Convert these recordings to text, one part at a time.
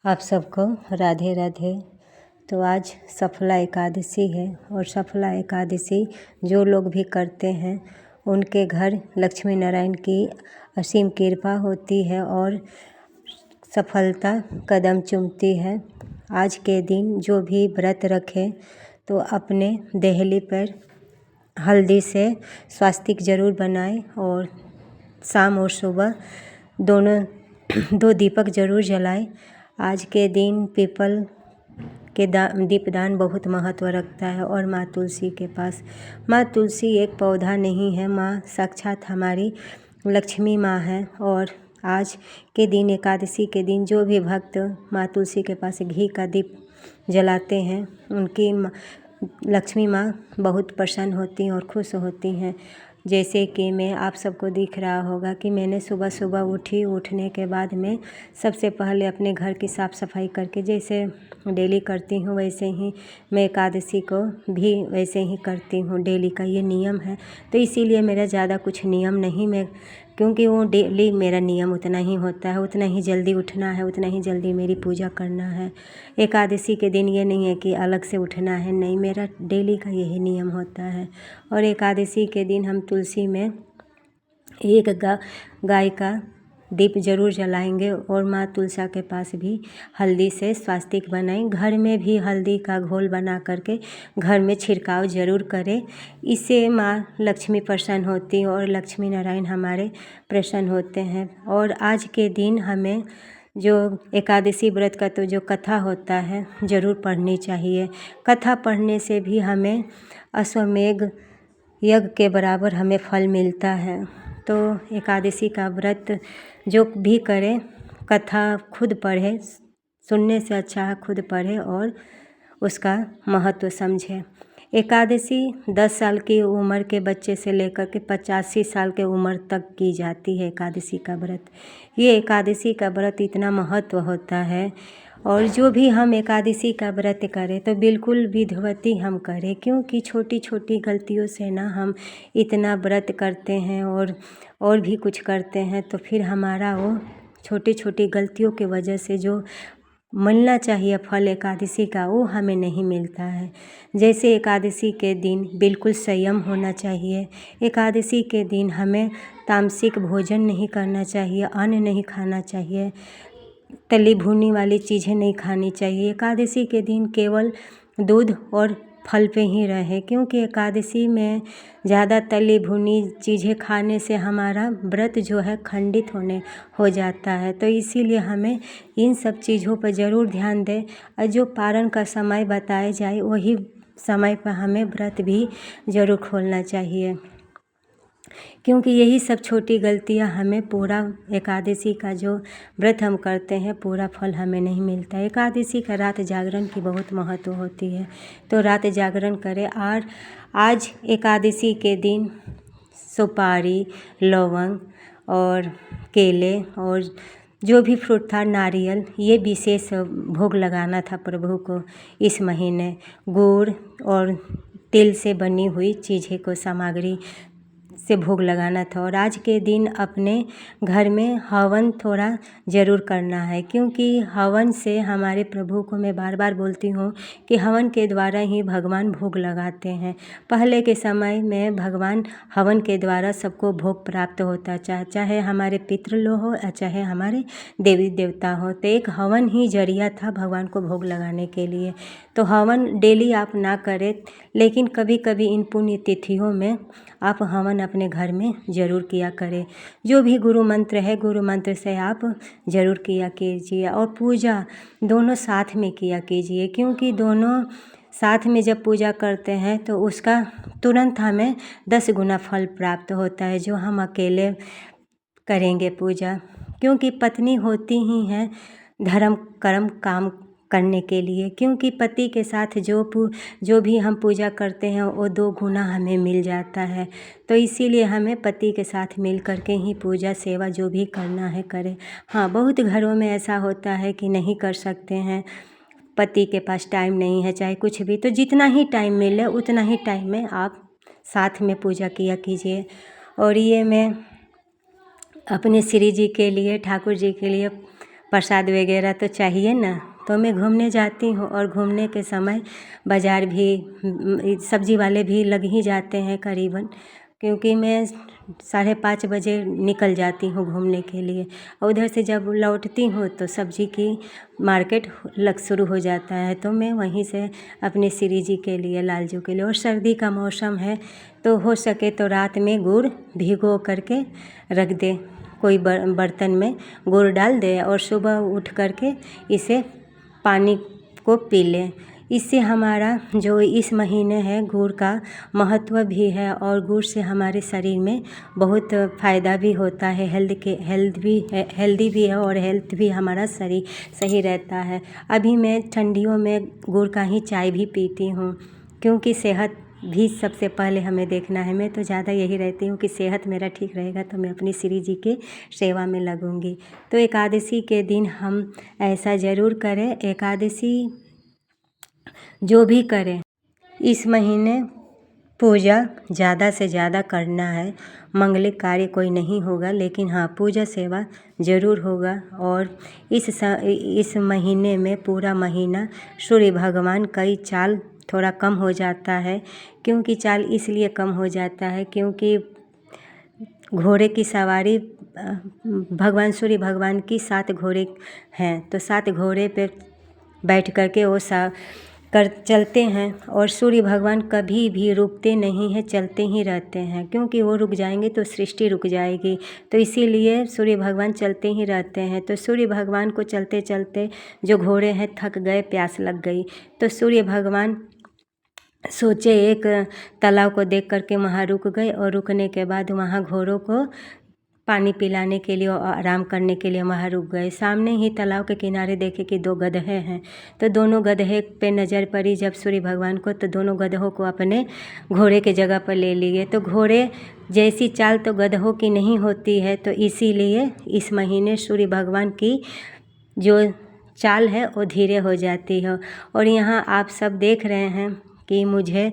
आप सबको राधे राधे। तो आज सफला एकादशी है और सफला एकादशी जो लोग भी करते हैं उनके घर लक्ष्मी नारायण की असीम कृपा होती है और सफलता कदम चूमती है। आज के दिन जो भी व्रत रखे तो अपने देहली पर हल्दी से स्वास्तिक ज़रूर बनाएं और शाम और सुबह दोनों 2 दीपक ज़रूर जलाएं। आज के दिन पीपल के दीपदान बहुत महत्व रखता है और माँ तुलसी के पास, माँ तुलसी एक पौधा नहीं है, माँ साक्षात हमारी लक्ष्मी माँ है। और आज के दिन एकादशी के दिन जो भी भक्त माँ तुलसी के पास घी का दीप जलाते हैं उनकी लक्ष्मी माँ बहुत प्रसन्न होती हैं और खुश होती हैं। जैसे कि मैं आप सबको दिख रहा होगा कि मैंने सुबह सुबह उठने के बाद में सबसे पहले अपने घर की साफ़ सफाई करके जैसे डेली करती हूँ वैसे ही मैं एकादशी को भी वैसे ही करती हूँ। डेली का ये नियम है तो इसीलिए मेरा ज़्यादा कुछ नियम नहीं, मैं क्योंकि वो डेली मेरा नियम उतना ही होता है, उतना ही जल्दी उठना है, उतना ही जल्दी मेरी पूजा करना है। एकादशी के दिन ये नहीं है कि अलग से उठना है, नहीं, मेरा डेली का यही नियम होता है। और एकादशी के दिन हम तुलसी में एक गाय का दीप जरूर जलाएंगे और माँ तुलसा के पास भी हल्दी से स्वास्तिक बनाएं। घर में भी हल्दी का घोल बना करके घर में छिड़काव जरूर करें। इससे माँ लक्ष्मी प्रसन्न होती है और लक्ष्मी नारायण हमारे प्रसन्न होते हैं। और आज के दिन हमें जो एकादशी व्रत का तो जो कथा होता है ज़रूर पढ़नी चाहिए। कथा पढ़ने से भी हमें अश्वमेध यज्ञ के बराबर हमें फल मिलता है। तो एकादशी का व्रत जो भी करे कथा खुद पढ़े, सुनने से अच्छा है खुद पढ़े और उसका महत्व समझे। एकादशी 10 साल की उम्र के बच्चे से लेकर के 85 साल के उम्र तक की जाती है एकादशी का व्रत। ये एकादशी का व्रत इतना महत्व होता है और जो भी हम एकादशी का व्रत करें तो बिल्कुल विधिवती हम करें, क्योंकि छोटी छोटी गलतियों से ना हम इतना व्रत करते हैं और भी कुछ करते हैं तो फिर हमारा वो छोटी छोटी गलतियों की वजह से जो मिलना चाहिए फल एकादशी का वो हमें नहीं मिलता है। जैसे एकादशी के दिन बिल्कुल संयम होना चाहिए। एकादशी के दिन हमें तामसिक भोजन नहीं करना चाहिए, अन्न नहीं खाना चाहिए, तली भुनी वाली चीज़ें नहीं खानी चाहिए। एकादशी के दिन केवल दूध और फल पे ही रहे, क्योंकि एकादशी में ज़्यादा तली भुनी चीज़ें खाने से हमारा व्रत जो है खंडित हो जाता है। तो इसीलिए हमें इन सब चीज़ों पर ज़रूर ध्यान दें और जो पारण का समय बताया जाए वही समय पर हमें व्रत भी ज़रूर खोलना चाहिए, क्योंकि यही सब छोटी गलतियां हमें पूरा एकादशी का जो व्रत हम करते हैं पूरा फल हमें नहीं मिलता है। एकादशी का रात जागरण की बहुत महत्व होती है तो रात जागरण करें। और आज एकादशी के दिन सुपारी, लौंग और केले और जो भी फ्रूट था, नारियल, ये विशेष भोग लगाना था प्रभु को। इस महीने गुड़ और तिल से बनी हुई चीज़ें को सामग्री से भोग लगाना था। और आज के दिन अपने घर में हवन थोड़ा ज़रूर करना है, क्योंकि हवन से हमारे प्रभु को मैं बार बार बोलती हूँ कि हवन के द्वारा ही भगवान भोग लगाते हैं। पहले के समय में भगवान हवन के द्वारा सबको भोग प्राप्त होता, चाहे हमारे पितृलोक हो या चाहे हमारे देवी देवता हो, तो एक हवन ही जरिया था भगवान को भोग लगाने के लिए। तो हवन डेली आप ना करें, लेकिन कभी कभी इन पुण्य तिथियों में आप हवन अपने घर में ज़रूर किया करें। जो भी गुरु मंत्र है गुरु मंत्र से आप ज़रूर किया कीजिए और पूजा दोनों साथ में किया कीजिए, क्योंकि दोनों साथ में जब पूजा करते हैं तो उसका तुरंत हमें 10 गुना फल प्राप्त होता है जो हम अकेले करेंगे पूजा। क्योंकि पत्नी होती ही हैं धर्म कर्म काम करने के लिए, क्योंकि पति के साथ जो भी हम पूजा करते हैं वो 2 गुना हमें मिल जाता है। तो इसीलिए हमें पति के साथ मिल करके ही पूजा सेवा जो भी करना है करें। हाँ, बहुत घरों में ऐसा होता है कि नहीं कर सकते हैं, पति के पास टाइम नहीं है, चाहे कुछ भी, तो जितना ही टाइम मिले उतना ही टाइम में आप साथ में पूजा किया कीजिए। और ये मैं अपने श्री जी के लिए, ठाकुर जी के लिए प्रसाद वगैरह तो चाहिए ना। तो मैं घूमने जाती हूँ और घूमने के समय बाज़ार भी सब्ज़ी वाले भी लग ही जाते हैं करीबन, क्योंकि मैं 5:30 बजे निकल जाती हूँ घूमने के लिए। और उधर से जब लौटती हूँ तो सब्ज़ी की मार्केट लग शुरू हो जाता है, तो मैं वहीं से अपने श्री जी के लिए, लालजू के लिए, और सर्दी का मौसम है तो हो सके तो रात में गुड़ भिगो करके रख दे, कोई बर्तन में गुड़ डाल दे और सुबह उठ करके इसे पानी को पी लें। इससे हमारा जो इस महीने है गुड़ का महत्व भी है, और गुड़ से हमारे शरीर में बहुत फ़ायदा भी होता है, हेल्दी भी है और हेल्थ भी हमारा शरीर सही रहता है। अभी मैं ठंडियों में गुड़ का ही चाय भी पीती हूँ, क्योंकि सेहत भी सबसे पहले हमें देखना है। मैं तो ज़्यादा यही रहती हूँ कि सेहत मेरा ठीक रहेगा तो मैं अपनी श्री जी के सेवा में लगूंगी। तो एकादशी के दिन हम ऐसा ज़रूर करें, एकादशी जो भी करें इस महीने पूजा ज़्यादा से ज़्यादा करना है। मंगलिक कार्य कोई नहीं होगा, लेकिन हाँ पूजा सेवा ज़रूर होगा। और इस महीने में पूरा महीना सूर्य भगवान कई चाल थोड़ा कम हो जाता है, क्योंकि चाल इसलिए कम हो जाता है क्योंकि घोड़े की सवारी भगवान सूर्य भगवान की 7 घोड़े हैं, तो 7 घोड़े पे बैठ करके वो चलते हैं। और सूर्य भगवान कभी भी रुकते नहीं हैं, चलते ही रहते हैं, क्योंकि वो रुक जाएंगे तो सृष्टि रुक जाएगी। तो इसीलिए सूर्य भगवान चलते ही रहते हैं। तो सूर्य भगवान को चलते चलते जो घोड़े हैं थक गए, प्यास लग गई, तो सूर्य भगवान सोचे एक तालाब को देख करके वहाँ रुक गए, और रुकने के बाद वहाँ घोड़ों को पानी पिलाने के लिए और आराम करने के लिए वहाँ रुक गए। सामने ही तालाब के किनारे देखे कि 2 गधे हैं, तो दोनों गधे पे नज़र पड़ी जब सूर्य भगवान को, तो दोनों गधों को अपने घोड़े के जगह पर ले लिए। तो घोड़े जैसी चाल तो गधों की नहीं होती है, तो इसीलिए इस महीने सूर्य भगवान की जो चाल है वो धीरे हो जाती है। और यहाँ आप सब देख रहे हैं कि मुझे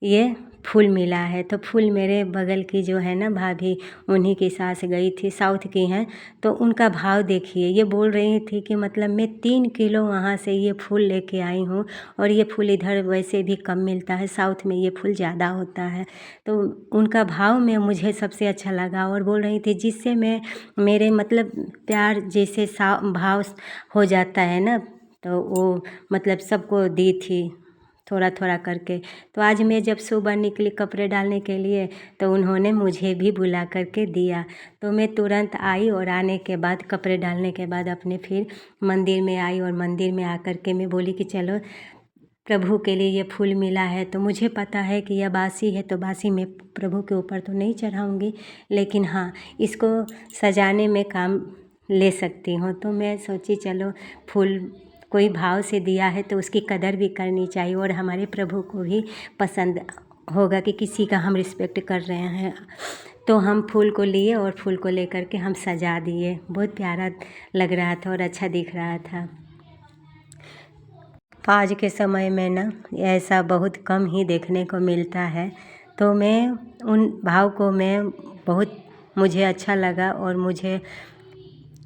ये फूल मिला है, तो फूल मेरे बगल की जो है ना भाभी, उन्हीं की सास गई थी, साउथ की हैं, तो उनका भाव देखिए। ये बोल रही थी कि मतलब मैं 3 किलो वहाँ से ये फूल लेके आई हूँ, और ये फूल इधर वैसे भी कम मिलता है, साउथ में ये फूल ज़्यादा होता है। तो उनका भाव में मुझे सबसे अच्छा लगा, और बोल रही थी जिससे मैं मेरे मतलब प्यार जैसे भाव हो जाता है ना, तो वो मतलब सबको दी थी थोड़ा थोड़ा करके। तो आज मैं जब सुबह निकली कपड़े डालने के लिए, तो उन्होंने मुझे भी बुला करके दिया, तो मैं तुरंत आई, और आने के बाद कपड़े डालने के बाद अपने फिर मंदिर में आई, और मंदिर में आकर के मैं बोली कि चलो प्रभु के लिए ये फूल मिला है, तो मुझे पता है कि यह बासी है, तो बासी मैं प्रभु के ऊपर तो नहीं चढ़ाऊँगी, लेकिन हाँ इसको सजाने में काम ले सकती हूँ। तो मैं सोची चलो फूल कोई भाव से दिया है तो उसकी कदर भी करनी चाहिए, और हमारे प्रभु को भी पसंद होगा कि किसी का हम रिस्पेक्ट कर रहे हैं। तो हम फूल को लिए और फूल को लेकर के हम सजा दिए। बहुत प्यारा लग रहा था और अच्छा दिख रहा था। आज के समय में ना ऐसा बहुत कम ही देखने को मिलता है, तो मैं उन भाव को मुझे अच्छा लगा, और मुझे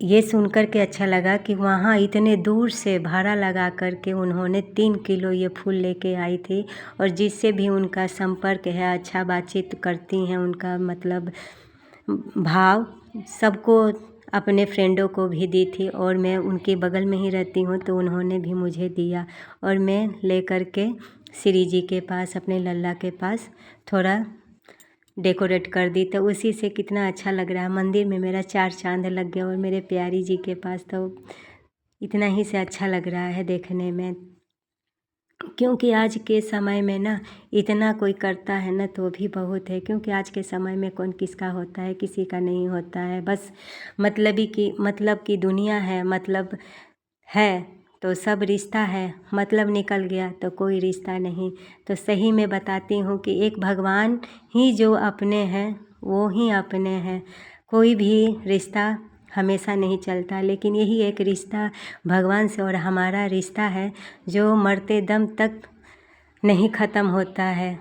ये सुनकर के अच्छा लगा कि वहाँ इतने दूर से भाड़ा लगा कर के उन्होंने 3 किलो ये फूल लेके आई थी, और जिससे भी उनका संपर्क है, अच्छा बातचीत करती हैं, उनका मतलब भाव सबको, अपने फ्रेंडों को भी दी थी, और मैं उनके बगल में ही रहती हूँ तो उन्होंने भी मुझे दिया, और मैं ले कर के श्री जी के पास, अपने लल्ला के पास थोड़ा डेकोरेट कर दी। तो उसी से कितना अच्छा लग रहा है। मंदिर में मेरा 4 चांद लग गया, और मेरे प्यारी जी के पास तो इतना ही से अच्छा लग रहा है देखने में, क्योंकि आज के समय में ना इतना कोई करता है ना तो भी बहुत है, क्योंकि आज के समय में कौन किसका होता है, किसी का नहीं होता है। बस मतलब की दुनिया है, मतलब है तो सब रिश्ता है, मतलब निकल गया तो कोई रिश्ता नहीं। तो सही में बताती हूँ कि एक भगवान ही जो अपने हैं वो ही अपने हैं। कोई भी रिश्ता हमेशा नहीं चलता, लेकिन यही एक रिश्ता भगवान से और हमारा रिश्ता है जो मरते दम तक नहीं ख़त्म होता है।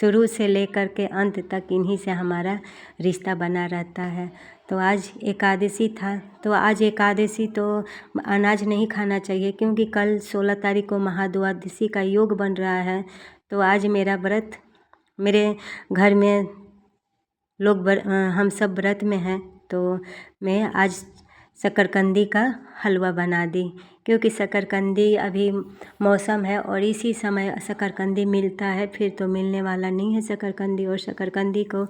शुरू से लेकर के अंत तक इन्हीं से हमारा रिश्ता बना रहता है। तो आज एकादशी था, तो आज एकादशी तो अनाज नहीं खाना चाहिए, क्योंकि कल 16 तारीख को महाद्वादशी का योग बन रहा है। तो आज मेरा व्रत, मेरे घर में लोग हम सब व्रत में हैं, तो मैं आज शकरकंदी का हलवा बना दी, क्योंकि शकरकंदी अभी मौसम है और इसी समय शकरकंदी मिलता है, फिर तो मिलने वाला नहीं है शकरकंदी। और शकरकंदी को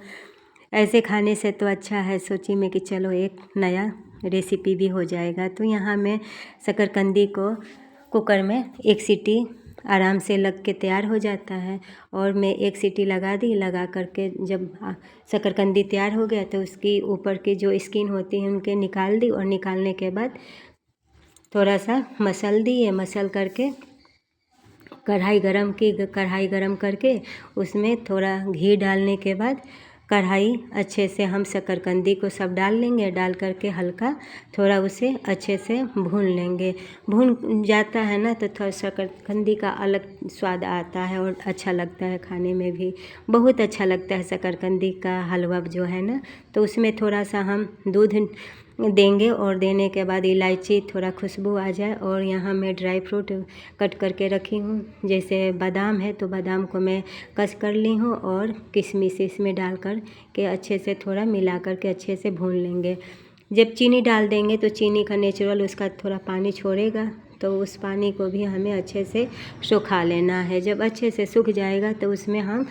ऐसे खाने से तो अच्छा है, सोची मैं कि चलो एक नया रेसिपी भी हो जाएगा। तो यहाँ मैं शकरकंदी को कुकर में एक सीटी आराम से लग के तैयार हो जाता है, और मैं एक सीटी लगा दी। लगा करके जब शकरकंदी तैयार हो गया तो उसकी ऊपर की जो स्किन होती है उनके निकाल दी, और निकालने के बाद थोड़ा सा मसल दी। मसल करके कढ़ाई गरम करके उसमें थोड़ा घी डालने के बाद कढ़ाई अच्छे से हम शकरकंदी को सब डाल लेंगे। डाल करके हल्का थोड़ा उसे अच्छे से भून लेंगे। भून जाता है ना तो थोड़ा शकरकंदी का अलग स्वाद आता है और अच्छा लगता है खाने में भी, बहुत अच्छा लगता है शकरकंदी का हलवा जो है ना। तो उसमें थोड़ा सा हम दूध देंगे, और देने के बाद इलायची थोड़ा खुशबू आ जाए। और यहाँ मैं ड्राई फ्रूट कट करके रखी हूँ, जैसे बादाम है तो बादाम को मैं कस कर ली हूँ, और किशमिश इसमें डाल कर के अच्छे से थोड़ा मिला कर के अच्छे से भून लेंगे। जब चीनी डाल देंगे तो चीनी का नेचुरल उसका थोड़ा पानी छोड़ेगा, तो उस पानी को भी हमें अच्छे से सुखा लेना है। जब अच्छे से सूख जाएगा तो उसमें हम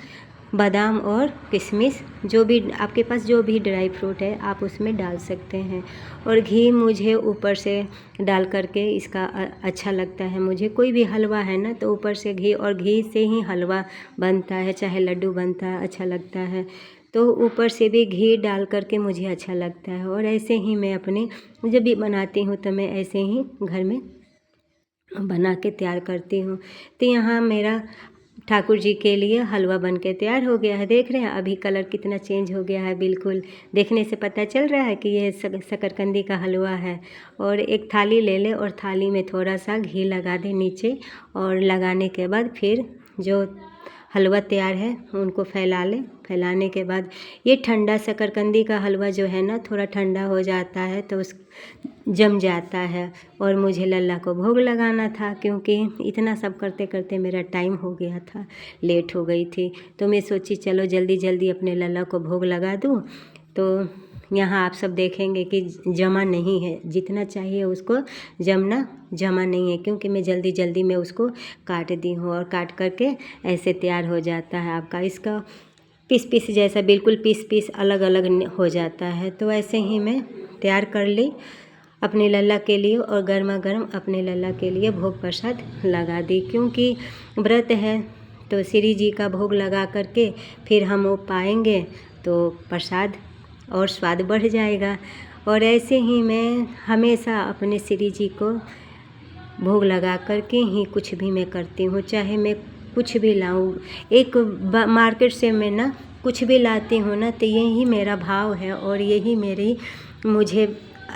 बादाम और किशमिश, जो भी आपके पास जो भी ड्राई फ्रूट है आप उसमें डाल सकते हैं। और घी मुझे ऊपर से डाल करके इसका अच्छा लगता है। मुझे कोई भी हलवा है ना तो ऊपर से घी, और घी से ही हलवा बनता है, चाहे लड्डू बनता है, अच्छा लगता है। तो ऊपर से भी घी डाल करके मुझे अच्छा लगता है। और ऐसे ही मैं अपने जब भी बनाती हूँ तो मैं ऐसे ही घर में बना के तैयार करती हूँ। तो यहाँ मेरा ठाकुर जी के लिए हलवा बन के तैयार हो गया है। देख रहे हैं अभी कलर कितना चेंज हो गया है, बिल्कुल देखने से पता चल रहा है कि ये शकरकंदी का हलवा है। और एक थाली ले ले, और थाली में थोड़ा सा घी लगा दे नीचे, और लगाने के बाद फिर जो हलवा तैयार है उनको फैला ले। फैलाने के बाद ये ठंडा शकरकंदी का हलवा जो है ना थोड़ा ठंडा हो जाता है तो उस जम जाता है। और मुझे लल्ला को भोग लगाना था, क्योंकि इतना सब करते करते मेरा टाइम हो गया था, लेट हो गई थी। तो मैं सोची चलो जल्दी जल्दी अपने लल्ला को भोग लगा दूँ। तो यहाँ आप सब देखेंगे कि जमा नहीं है, जितना चाहिए उसको जमा नहीं है, क्योंकि मैं जल्दी जल्दी में उसको काट दी हूँ। और काट करके ऐसे तैयार हो जाता है आपका, इसका पीस पीस जैसा, बिल्कुल पीस पीस अलग अलग हो जाता है। तो ऐसे ही मैं तैयार कर ली अपने लल्ला के लिए, और गर्मा गर्म अपने लल्ला के लिए भोग प्रसाद लगा दी। क्योंकि व्रत है तो श्री जी का भोग लगा करके फिर हम वो पाएंगे तो प्रसाद और स्वाद बढ़ जाएगा। और ऐसे ही मैं हमेशा अपने श्री जी को भोग लगा करके ही कुछ भी मैं करती हूँ, चाहे मैं कुछ भी लाऊं। एक मार्केट से मैं ना कुछ भी लाती हूँ ना तो यही मेरा भाव है, और यही मेरी मुझे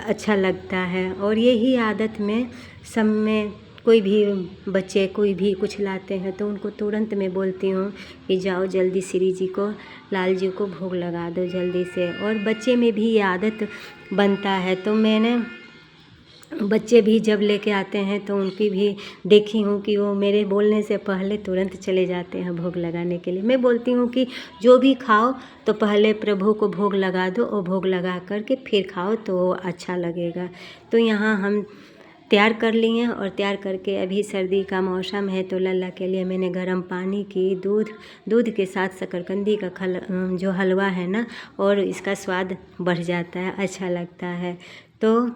अच्छा लगता है। और यही आदत में सब में कोई भी बच्चे कोई भी कुछ लाते हैं तो उनको तुरंत मैं बोलती हूँ कि जाओ जल्दी श्री जी को, लाल जी को भोग लगा दो जल्दी से। और बच्चे में भी ये आदत बनता है। तो मैंने बच्चे भी जब लेके आते हैं तो उनकी भी देखी हूँ कि वो मेरे बोलने से पहले तुरंत चले जाते हैं भोग लगाने के लिए। मैं बोलती हूँ कि जो भी खाओ तो पहले प्रभु को भोग लगा दो, और भोग लगा करके फिर खाओ तो अच्छा लगेगा। तो यहाँ हम तैयार कर लिए, और तैयार करके अभी सर्दी का मौसम है तो लल्ला के लिए मैंने गर्म पानी की दूध के साथ शकरकंदी का जो हलवा है ना, और इसका स्वाद बढ़ जाता है, अच्छा लगता है। तो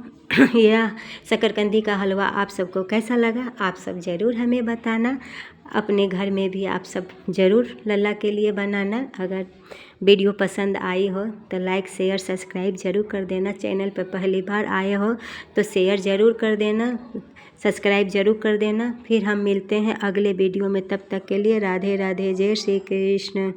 यह शकरकंदी का हलवा आप सबको कैसा लगा आप सब ज़रूर हमें बताना। अपने घर में भी आप सब ज़रूर लल्ला के लिए बनाना। अगर वीडियो पसंद आई हो तो लाइक शेयर सब्सक्राइब ज़रूर कर देना। चैनल पर पहली बार आए हो तो शेयर ज़रूर कर देना, सब्सक्राइब ज़रूर कर देना। फिर हम मिलते हैं अगले वीडियो में, तब तक के लिए राधे राधे, जय श्री कृष्ण।